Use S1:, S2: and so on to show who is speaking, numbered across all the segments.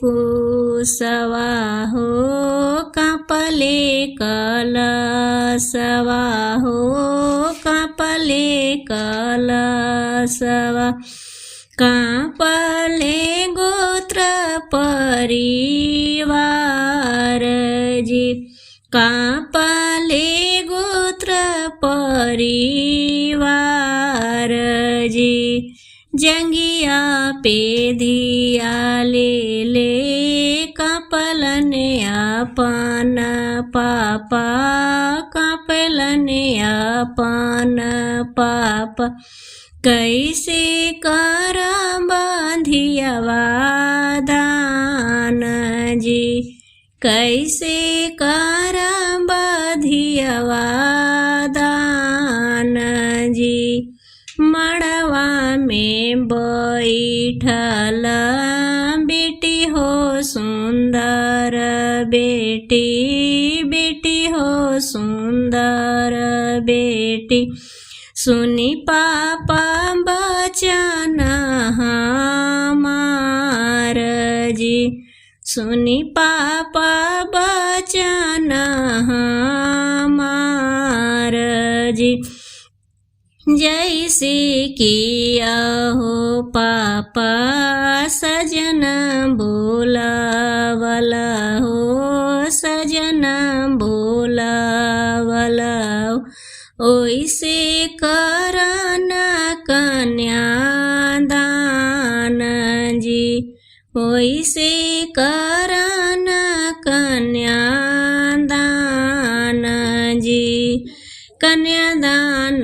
S1: कुसवा हो कापले कलसवा हो कापले कलसवा कापले गोत्र परिवार जी कापले गोत्र परिवार जी जंगिया पे धिया ले कापलने अपन पापा कापलने अपन पापा कैसे कर बांधियवा दान जी कैसे कर बांधियवा दान जी मड़वा में बैठल बेटी हो सुंदर बेटी बेटी हो सुंदर बेटी सुनी पापा बचन हमार जी सुनी पापा बचन हमार जी जैसे किया हो पापा सजन बोलावला हो सजन बोलावला ओइसे करना कन्यादान जी ओइसे करना कन्यादान जी कन्यादान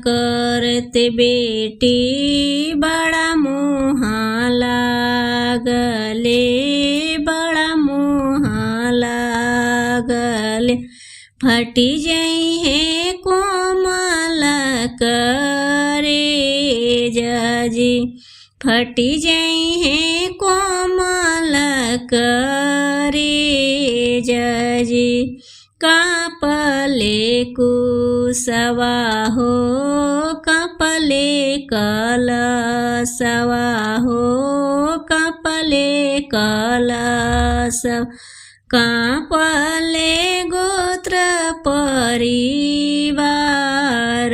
S1: करते बेटी बड़ा मोह लागले बड़ा मोह लागले फटी जई है कोमल करे जी फटी जई है कोमल करे जी कापले कुसवा हो कापले कलसवा हो कापले कलसवा कापले गोत्र परिवार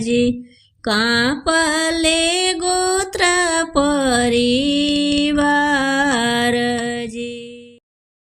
S1: जी कापले गोत्र परिवार